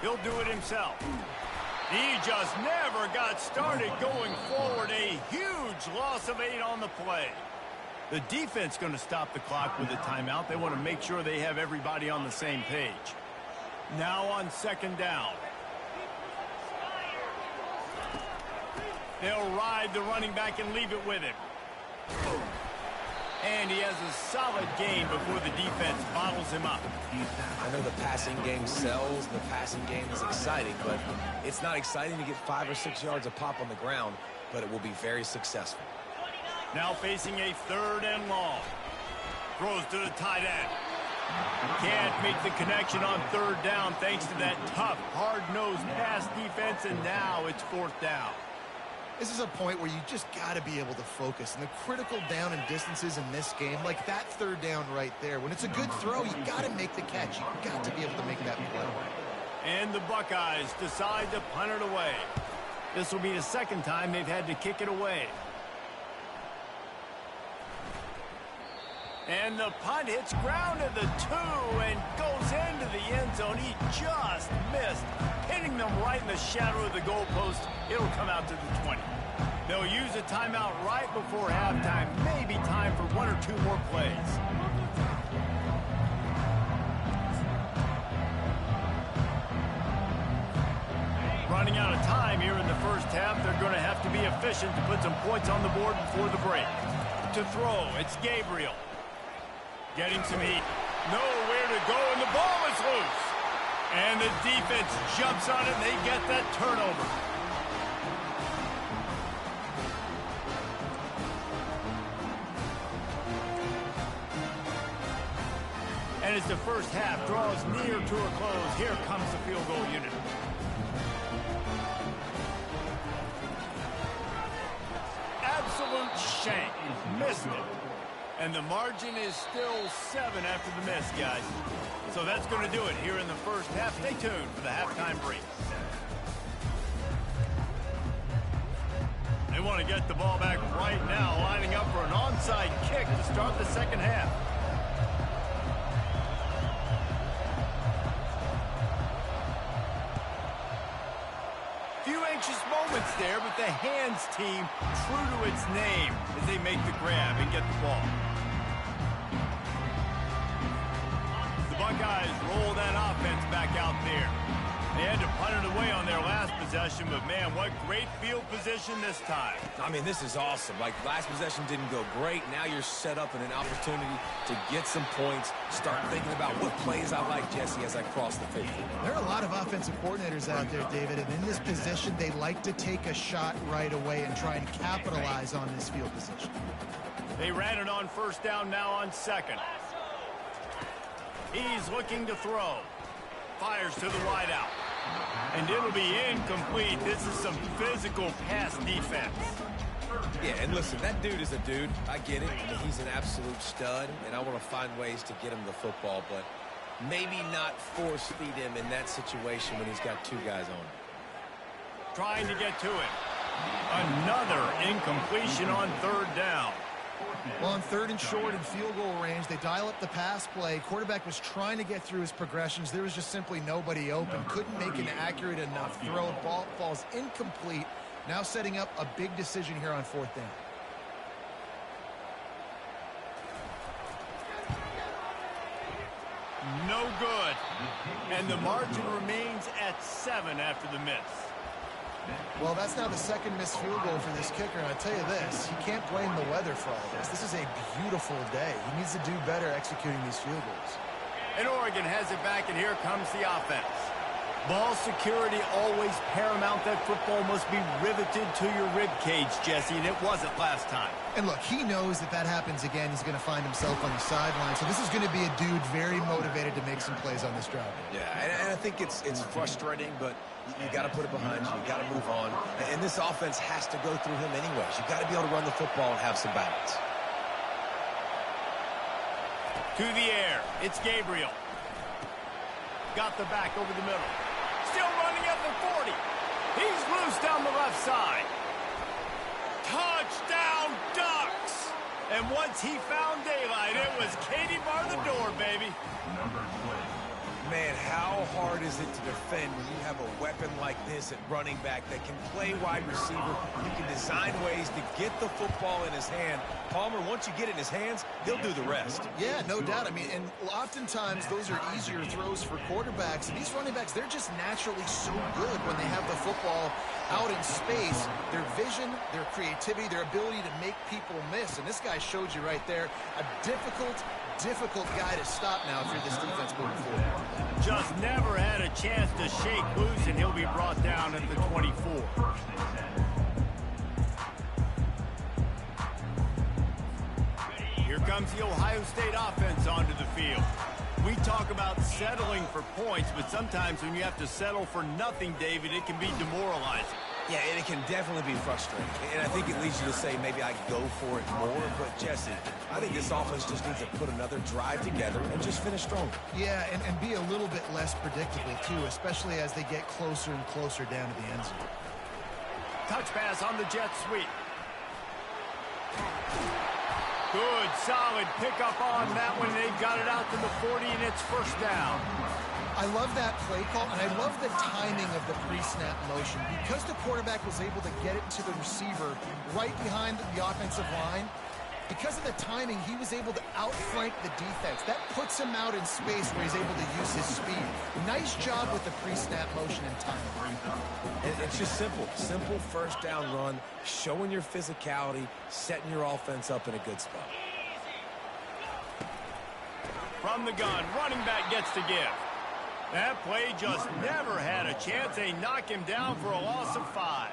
He'll do it himself. He just never got started going forward. A huge loss of 8 on the play. The defense going to stop the clock with a timeout. They want to make sure they have everybody on the same page. Now on second down. They'll ride the running back and leave it with him. And he has a solid gain before the defense bottles him up. I know the passing game sells, the passing game is exciting, but it's not exciting to get 5 or 6 yards a pop on the ground, but it will be very successful. Now facing a 3rd and long. Throws to the tight end. Can't make the connection on 3rd down thanks to that tough, hard-nosed pass defense, and now it's 4th down. This is a point where you just got to be able to focus. And the critical down and distances in this game, like that 3rd down right there, when it's a good throw, you got to make the catch. You got to be able to make that play. And the Buckeyes decide to punt it away. This will be the 2nd time they've had to kick it away. And the punt hits ground at the 2 and goes into the end zone. He just missed, hitting them right in the shadow of the goalpost. It'll come out to the 20. They'll use a timeout right before halftime. Maybe time for 1 or 2 more plays. Running out of time here in the first half. They're going to have to be efficient to put some points on the board before the break. To throw, it's Gabriel. Getting some heat. Nowhere to go, and the ball is loose. And the defense jumps on it, and they get that turnover. And as the first half draws near to a close, here comes the field goal unit. Absolute shank. Missed it. And the margin is still 7 after the miss, guys. So that's going to do it here in the first half. Stay tuned for the halftime break. They want to get the ball back right now, lining up for an onside kick to start the second half. Few anxious moments there, but the hands team true to its name as they make the grab and get the ball. The Buckeyes roll that offense back out there. They had to punt it away on their last possession, but man, what great field position this time. I mean, this is awesome. Like, last possession didn't go great. Now you're set up in an opportunity to get some points, start thinking about what plays I like, Jesse, as I cross the field. There are a lot of offensive coordinators out there, David, and in this position, they like to take a shot right away and try and capitalize on this field position. They ran it on 1st down, now on 2nd. He's looking to throw. Fires to the wideout. And it'll be incomplete. This is some physical pass defense. Yeah, and listen, that dude is a dude. I get it. I mean, he's an absolute stud, and I want to find ways to get him the football, but maybe not force feed him in that situation when he's got 2 guys on him. Trying to get to it. Another incompletion on 3rd down. Well, on 3rd and short and field goal range, they dial up the pass play. Quarterback was trying to get through his progressions. There was just simply nobody open. Couldn't make an accurate enough throw. Ball falls incomplete. Now setting up a big decision here on 4th down. No good. And the margin remains at 7 after the miss. Well, that's now the 2nd missed field goal for this kicker, and I tell you this, you can't blame the weather for all this. This is a beautiful day. He needs to do better executing these field goals. And Oregon has it back, and here comes the offense. Ball security always paramount. That football must be riveted to your rib cage, Jesse, and it wasn't last time. And look, he knows that that happens again. He's going to find himself on the sideline. So this is going to be a dude very motivated to make some plays on this drive. Yeah, and I think it's frustrating, but you got to put it behind you. You got to move on. And this offense has to go through him anyways. You got to be able to run the football and have some balance. To the air. It's Gabriel. Got the back over the middle. Still running at the 40. He's loose down the left side. Touchdown, Ducks! And once he found daylight, it was Katie bar the door, baby. Man, how hard is it to defend when you have a weapon like this at running back that can play wide receiver? You can design ways to get the football in his hand. Palmer, once you get it in his hands, he'll do the rest. Yeah, no doubt. I mean, and oftentimes those are easier throws for quarterbacks. And these running backs, they're just naturally so good when they have the football out in space. Their vision, their creativity, their ability to make people miss. And this guy showed you right there a difficult guy to stop now if you're this defense moving forward. Just never had a chance to shake loose, and he'll be brought down at the 24. Here comes the Ohio State offense onto the field. We talk about settling for points, but sometimes when you have to settle for nothing, David, it can be demoralizing. Yeah, and it can definitely be frustrating. And I think it leads you to say maybe I go for it more. But, Jesse, I think this offense just needs to put another drive together and just finish stronger. Yeah, and be a little bit less predictable, too, especially as they get closer and closer down to the end zone. Touch pass on the jet sweep. Good, solid pickup on that one. They've got it out to the 40, and it's first down. I love that play call, and I love the timing of the pre-snap motion. Because the quarterback was able to get it to the receiver right behind the offensive line, because of the timing, he was able to outflank the defense. That puts him out in space where he's able to use his speed. Nice job with the pre-snap motion and timing. It's just simple. Simple first down run, showing your physicality, setting your offense up in a good spot. From the gun, running back gets to give. That play just never had a chance. They knock him down for a loss of 5.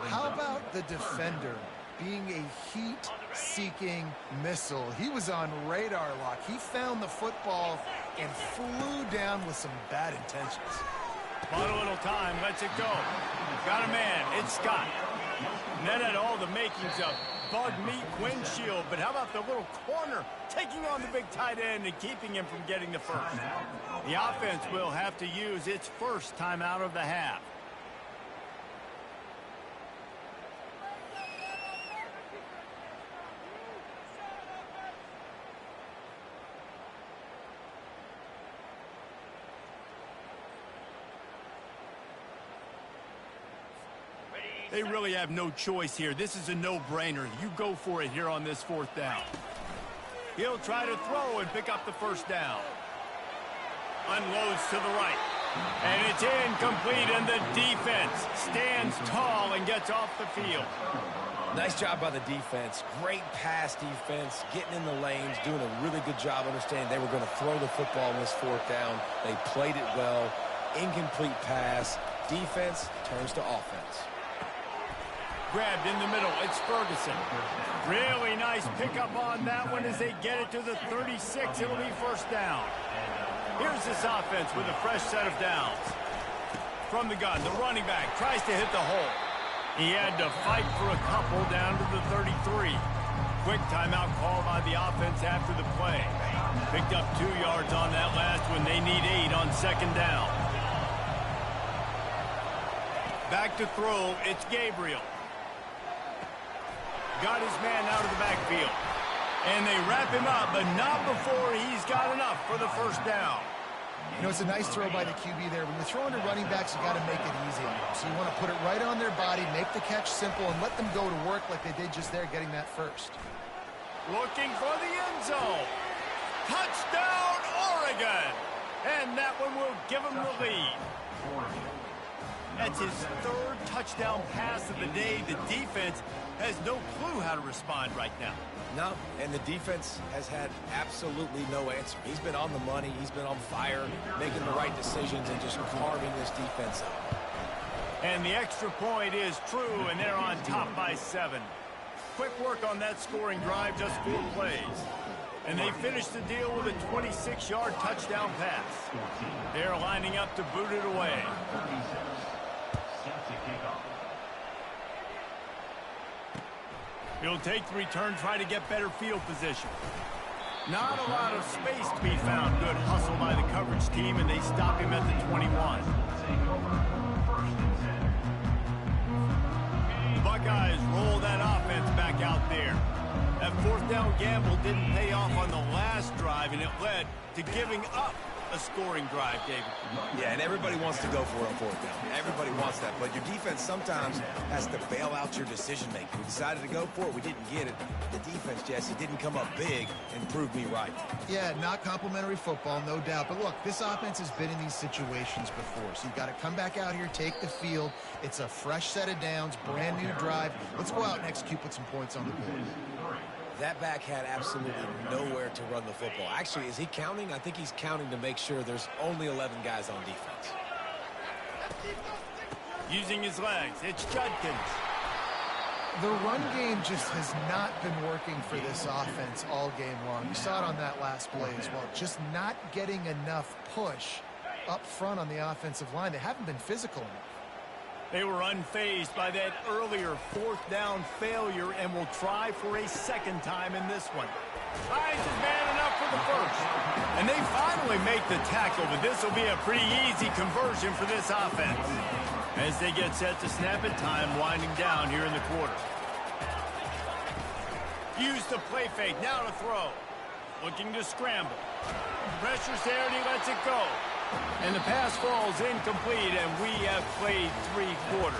How about the defender being a heat-seeking missile? He was on radar lock. He found the football and flew down with some bad intentions. But a little time, lets it go. Got a man, it's Scott. And that had all the makings of bug meat windshield, but how about the little corner taking on the big tight end and keeping him from getting the first? The offense will have to use its first timeout of the half. They really have no choice here. This is a no-brainer. You go for it here on this 4th down. He'll try to throw and pick up the first down. Unloads to the right. And it's incomplete, and the defense stands tall and gets off the field. Nice job by the defense. Great pass defense, getting in the lanes, doing a really good job understanding they were going to throw the football in this 4th down. They played it well. Incomplete pass. Defense turns to offense. Grabbed in the middle, it's Ferguson. Really nice pickup on that one as they get it to the 36. It'll be first down. Here's this offense with a fresh set of downs. From the gun, the running back tries to hit the hole. He had to fight for a couple down to the 33. Quick timeout call by the offense after the play. Picked up 2 yards on that last one. They need 8 on second down. Back to throw, it's Gabriel. Got his man out of the backfield. And they wrap him up, but not before he's got enough for the first down. You know, it's a nice throw by the QB there. When you're throwing to running backs, you got to make it easy. So you want to put it right on their body, make the catch simple, and let them go to work like they did just there, getting that first. Looking for the end zone. Touchdown, Oregon! And that one will give them the lead. That's his 3rd touchdown pass of the day. The defense has no clue how to respond right now. No, and the defense has had absolutely no answer. He's been on the money. He's been on fire, making the right decisions and just carving this defense up. And the extra point is true, and they're on top by 7. Quick work on that scoring drive, just 4 plays. And they finish the deal with a 26-yard touchdown pass. They're lining up to boot it away. He'll take the return, try to get better field position. Not a lot of space to be found. Good hustle by the coverage team, and they stop him at the 21. The Buckeyes roll that offense back out there. That 4th down gamble didn't pay off on the last drive, and it led to giving up a scoring drive, David. Yeah, and everybody wants to go for it on fourth down. Everybody wants that, but your defense sometimes has to bail out your decision-making. We decided to go for it. We didn't get it. The defense, Jesse, didn't come up big and prove me right. Yeah, not complimentary football, no doubt. But look, this offense has been in these situations before, so you got to come back out here, take the field. It's a fresh set of downs, brand new drive. Let's go out and execute, put some points on the board. That back had absolutely nowhere to run the football. Actually, is he counting? I think he's counting to make sure there's only 11 guys on defense. Using his legs, it's Judkins. The run game just has not been working for this offense all game long. You saw it on that last play as well. Just not getting enough push up front on the offensive line. They haven't been physical enough. They were unfazed by that earlier fourth down failure and will try for a second time in this one. Finds his man enough for the first. And they finally make the tackle, but this will be a pretty easy conversion for this offense. As they get set to snap it, time winding down here in the quarter. Use the play fake, now to throw. Looking to scramble. Pressure's there and he lets it go. And the pass falls incomplete, and we have played 3 quarters.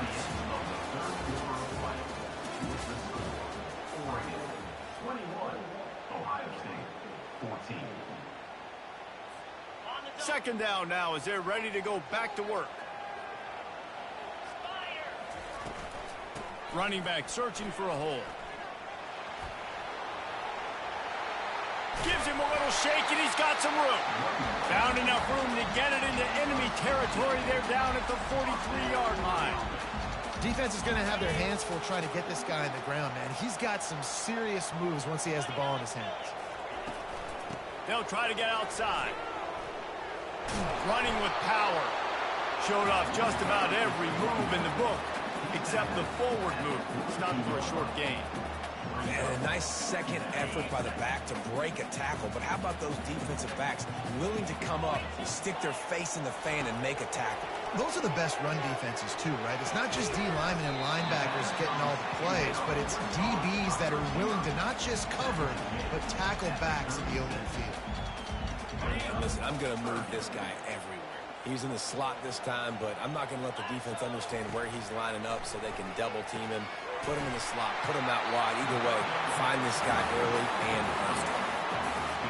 Second down now as they're ready to go back to work. Running back searching for a hole. Gives him a little shake, and he's got some room. Found enough room to get it into enemy territory. They're down at the 43-yard line. Defense is going to have their hands full trying to get this guy on the ground, man. He's got some serious moves once he has the ball in his hands. They'll try to get outside. Running with power. Showed off just about every move in the book, except the forward move. Stopped for a short gain. And a nice second effort by the back to break a tackle. But how about those defensive backs willing to come up, stick their face in the fan, and make a tackle? Those are the best run defenses, too, right? It's not just D linemen and linebackers getting all the plays, but it's DBs that are willing to not just cover, but tackle backs in the open field. Listen, I'm going to move this guy everywhere. He's in the slot this time, but I'm not going to let the defense understand where he's lining up so they can double team him. Put him in the slot, put him out wide. Either way, find this guy early and often.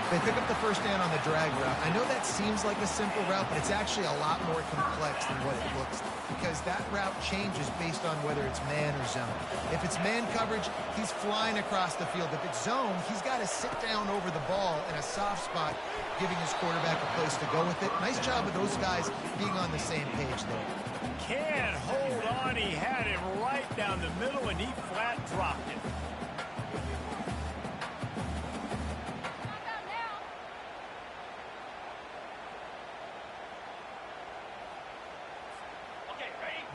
They pick up the first down on the drag route. I know that seems like a simple route, but it's actually a lot more complex than what it looks like, because that route changes based on whether it's man or zone. If it's man coverage, he's flying across the field. If it's zone, he's got to sit down over the ball in a soft spot, giving his quarterback a place to go with it. Nice job of those guys being on the same page there. Can't hold on. He had it right down the middle, and he flat dropped it.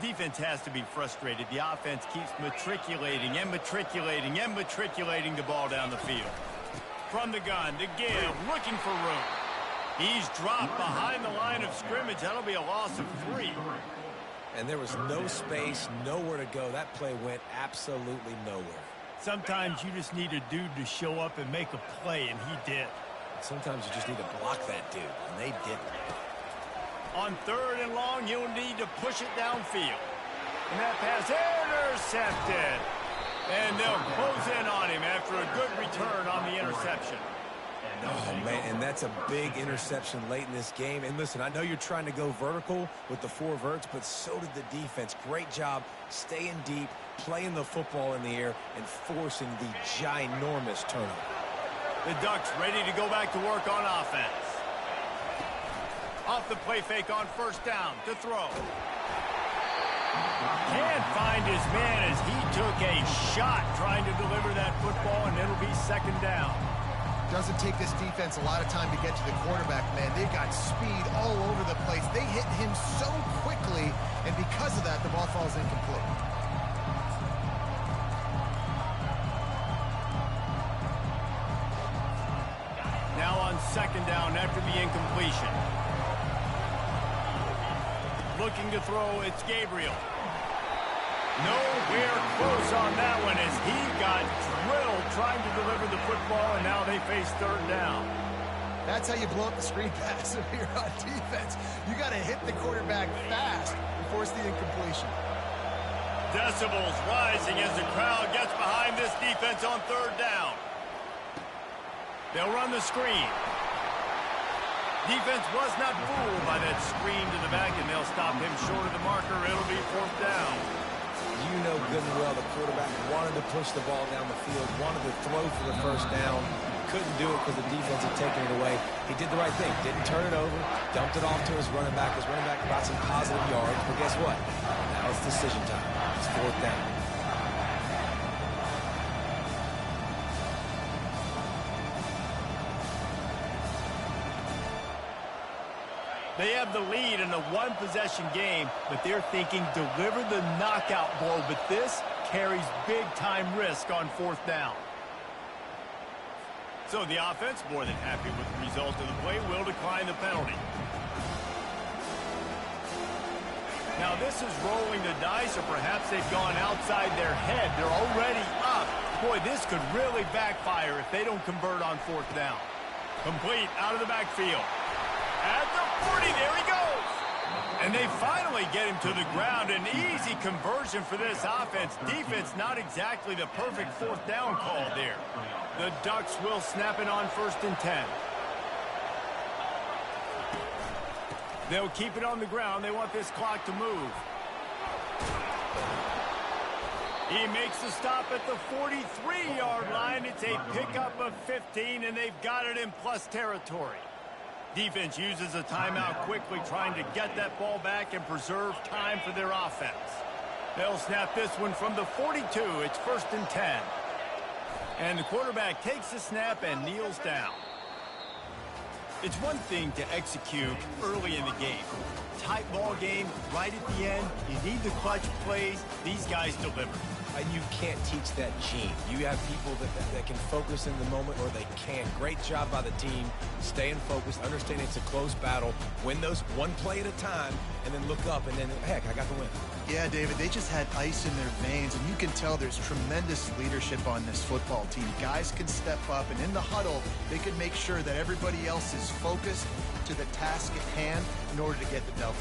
Defense has to be frustrated. The offense keeps matriculating and matriculating and matriculating the ball down the field. From the gun, the give, looking for room. He's dropped behind the line of scrimmage. That'll be a loss of 3. And there was no space, nowhere to go. That play went absolutely nowhere. Sometimes you just need a dude to show up and make a play, and he did. Sometimes you just need to block that dude, and they didn't. On 3rd and long, you'll need to push it downfield. And that pass intercepted. And they'll close in on him after a good return on the interception. Oh, man, and that's a big interception late in this game. And listen, I know you're trying to go vertical with the 4 verts, but so did the defense. Great job staying deep, playing the football in the air, and forcing the ginormous turnover. The Ducks ready to go back to work on offense. Off the play fake on first down to throw. Can't find his man as he took a shot trying to deliver that football, and it'll be second down. Doesn't take this defense a lot of time to get to the quarterback, man. They've got speed all over the place. They hit him so quickly, and because of that, the ball falls incomplete. Now on second down after the incompletion. Looking to throw, it's Gabriel. Nowhere close on that one as he got drilled trying to deliver the football, and now they face 3rd down. That's how you blow up the screen pass if you're on defense. You got to hit the quarterback fast and force the incompletion. Decibels rising as the crowd gets behind this defense on third down. They'll run the screen. Defense was not fooled by that screen to the back, and they'll stop him short of the marker. It'll be fourth down. You know good and well the quarterback wanted to push the ball down the field, wanted to throw for the first down. Couldn't do it because the defense had taken it away. He did the right thing. Didn't turn it over. Dumped it off to his running back. His running back got some positive yards. But guess what? Now it's decision time. It's fourth down. They have the lead in a one-possession game, but they're thinking deliver the knockout blow. But this carries big-time risk on fourth down. So the offense, more than happy with the result of the play, will decline the penalty. Now this is rolling the dice, or perhaps they've gone outside their head. They're already up. Boy, this could really backfire if they don't convert on fourth down. Complete out of the backfield. At the 40, there he goes. And they finally get him to the ground. An easy conversion for this offense. Defense, not exactly the perfect fourth down call there. The Ducks will snap it on 1st and 10. They'll keep it on the ground. They want this clock to move. He makes the stop at the 43-yard line. It's a pickup of 15, and they've got it in plus territory. Defense uses a timeout quickly, trying to get that ball back and preserve time for their offense. They'll snap this one from the 42. It's 1st and 10. And the quarterback takes the snap and kneels down. It's one thing to execute early in the game. Tight ball game, right at the end. You need the clutch plays. These guys deliver. And you can't teach that gene. You have people that can focus in the moment, or they can't. Great job by the team, staying focused, understanding it's a close battle, win those one play at a time, and then look up, and then, heck, I got the win. Yeah, David, they just had ice in their veins, and you can tell there's tremendous leadership on this football team. Guys can step up, and in the huddle, they can make sure that everybody else is focused to the task at hand in order to get the W.